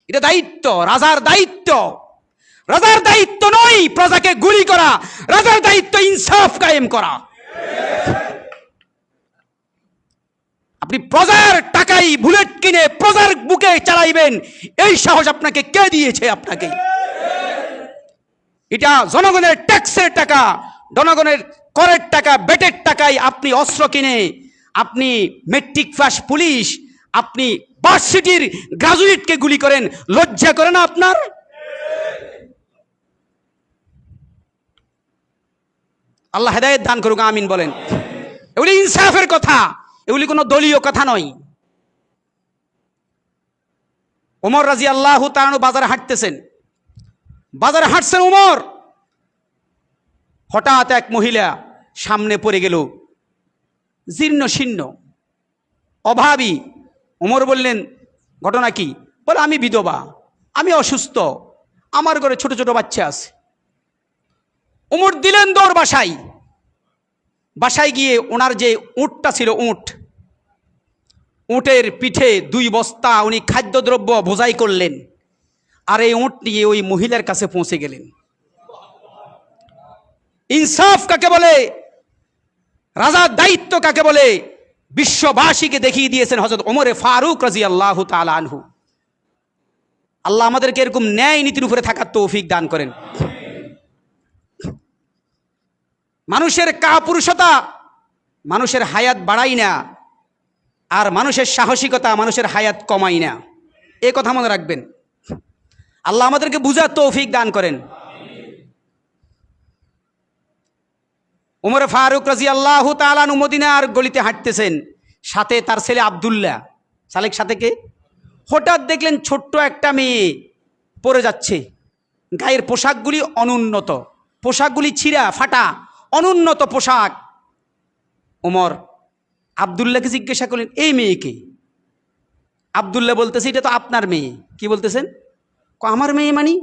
এটা দায়িত্ব, রাজার দায়িত্ব। রাজার দায়িত্ব নয় প্রজাকে গুলি করা, রাজার দায়িত্ব ইনসাফ কায়েম করা। আপনি প্রজার টাকায় বুলেট কিনে প্রজার বুকে চালাইবেন, এই সাহস আপনাকে কে দিয়েছে? আপনাকে। এটা জনগণের ট্যাক্সের টাকা, জনগণের করের টাকা, বেটের টাকায় আপনি অস্ত্র কিনে, আপনি মেট্রিক পাস পুলিশ, আপনি ভার্সিটির গ্রাজুয়েটকে গুলি করেন, লজ্জা করে না আপনার? আল্লাহ হেদায়েত দান করুক, আমিন বলেন। এগুলি ইনসাফের কথা, এগুলি কোনো দলীয় কথা নয়। ওমর রাদিয়াল্লাহু তাআলা বাজারে হাঁটতেছেন, বাজারে হাঁটছেন ওমর, হঠাৎ এক মহিলা সামনে পড়ে গেল, জীর্ণ শীর্ণ, অভাবী। ওমর বললেন, ঘটনা কি? বলে, আমি বিধবা, আমি অসুস্থ, আমার ঘরে ছোট ছোট বাচ্চা আছে। ওমর দিলেন দৌড় বাসায়। বাসায় গিয়ে ওনার যে উটটা ছিল, উটের পিঠে 2 বস্তা উনি খাদ্যদ্রব্য বোঝাই করলেন, আর এই উট নিয়ে ওই মহিলার কাছে পৌঁছে গেলেন। ইনসাফ কাকে বলে, রাজার দায়িত্ব কাকে বলে, বিশ্ববাসীকে দেখিয়ে দিয়েছেন হযরত ওমরে ফারুক রাদিয়াল্লাহু তাআলা আনহু। আল্লাহ আমাদেরকে এরকম ন্যায় নীতির উপরে থাকার তৌফিক দান করেন। মানুষের কাপুরুষতা মানুষের হায়াত বাড়ায় না, আর মানুষের সাহসিকতা মানুষের হায়াত কমায় না। এই কথা মনে রাখবেন। আল্লাহ আমাদেরকে বুঝার তৌফিক দান করেন। ওমর ফারুক রাদিয়াল্লাহু তাআলা আনহু মদিনার গলিতে হাঁটতেছেন, সাথে তার ছেলে আব্দুল্লাহ। সালেক সাথে কে? হঠাৎ দেখলেন ছোট্ট একটা মেয়ে পড়ে যাচ্ছে, গায়ের পোশাকগুলি অনুন্নত, পোশাকগুলি ছিঁড়া ফাটা, অনুন্নত পোশাক। ওমর আব্দুল্লাহকে জিজ্ঞাসা করলেন, এই মেয়েকে? আব্দুল্লাহ বলতেছে, এটা তো আপনার মেয়ে। কি বলতেছেন? আমার মেয়ে মানি?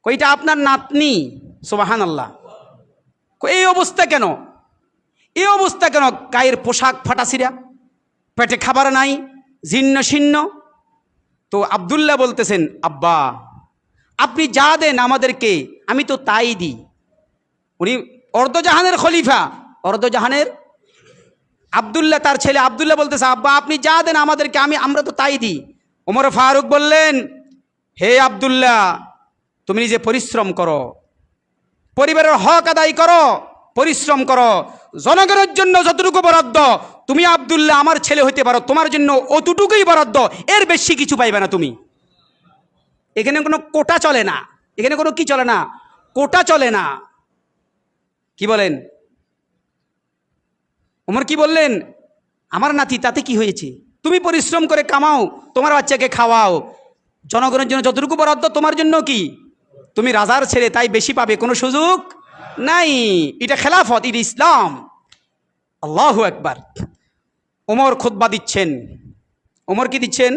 এটা আপনার নাতনি। সুবহানাল্লাহ। এই অবস্থা কেন? এই অবস্থা কেন? গায়ের পোশাক ফাটা ছিঁড়া, পেটে খাবার নাই, জীর্ণ শীর্ণ। তো আব্দুল্লাহ বলতেছেন, আব্বা আপনি যা দেন আমাদেরকে আমি তো তাই দিই। উনি অর্ধজাহানের খলিফা, অর্ধজাহানের। আব্দুল্লাহ তার ছেলে আব্দুল্লাহ বলতেছে, আব্বা আপনি যা দেন আমাদেরকে আমরা তো তাই দিই। ওমর ফারুক বললেন, হে আব্দুল্লাহ, তুমি নিজে পরিশ্রম করো, পরিবারের হক আদায় করো, পরিশ্রম করো, জনগণের জন্য যতটুকু বরাদ্দ, তুমি আব্দুল্লাহ আমার ছেলে হইতে পারো, তোমার জন্য অতটুকুই বরাদ্দ, এর বেশি কিছু পাইবে না তুমি। এখানে কোনো কোটা চলে না, এখানে কোনো কি চলে না? কোটা চলে না। কি বলেন? ওমর কি বললেন? আমার নাতি, তাতে কি হয়েছে? তুমি পরিশ্রম করে কামাও, তোমার বাচ্চাকে খাওয়াও, জনগণের জন্য যতটুকু বরাদ্দ তোমার জন্য কি? তুমি রাজার ছেলে, তাই বেশি পাবে, কোনো সুযোগ নাই। এটা খেলাফত, এটা ইসলাম। আল্লাহু আকবার। ওমর খুতবা দিচ্ছেন। ওমর কি দিচ্ছেন?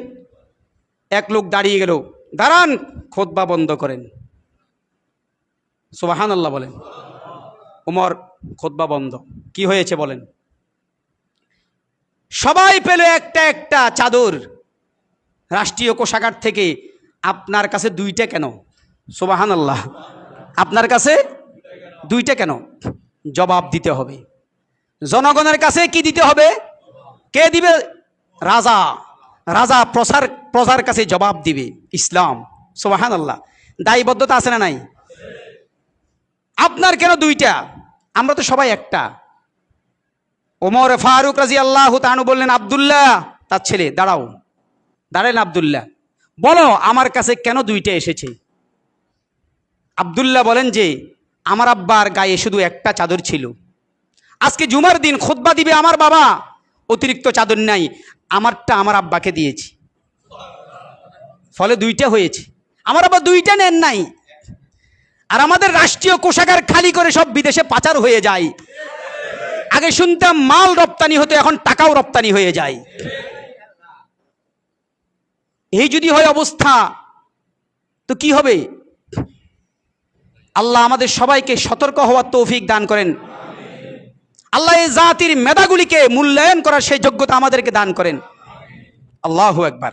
এক লোক দাঁড়িয়ে গেল, দাঁড়ান, খুতবা বন্ধ করেন। সুবহানাল্লাহ বলেন। ওমর খুতবা বন্ধ। কি হয়েছে বলেন? সবাই পেল একটা একটা চাদর রাষ্ট্রীয় কোষাগার থেকে, আপনার কাছে 2টা কেন? সুবহানাল্লাহ। আপনার কাছে 2টা কেন? জবাব দিতে হবে। জনগণের কাছে কি দিতে হবে? কে দিবে? রাজা। রাজা প্রজার কাছে জবাব দিবে। ইসলাম। সুবহানাল্লাহ। দায়বদ্ধতা আছে না নাই? আপনার কেন 2টা? আমরা তো সবাই একটা। ওমর ফারুক রাদিয়াল্লাহু তাআলা বললেন, আব্দুল্লাহ তার ছেলে, দাঁড়াও। দাঁড়ালেন আব্দুল্লাহ, বলো আমার কাছে কেন 2টা এসেছে? আব্দুল্লাহ বলেন যে, আমার আব্বার গায়ে শুধু একটা চাদর ছিল, আজকে জুমার দিন খুতবা দিবে আমার বাবা, অতিরিক্ত চাদর নাই, আমারটা আমার আব্বাকে দিয়েছি, ফলে 2টা হয়েছে। আমার আব্বা 2টা নেন নাই। আর আমাদের রাষ্ট্রীয় কোষাগার খালি করে সব বিদেশে পাচার হয়ে যায়। আগে শুনতাম মাল রপ্তানি হতো, এখন টাকাও রপ্তানি হয়ে যায়। এই যদি হয় অবস্থা, তো কি হবে? আল্লাহ আমাদের সবাইকে সতর্ক হওয়ার তৌফিক দান করেন। আল্লাহ এই জাতির মেধাগুলিকে মূল্যায়ন করার সেই যোগ্যতা আমাদেরকে দান করেন। আল্লাহু আকবার।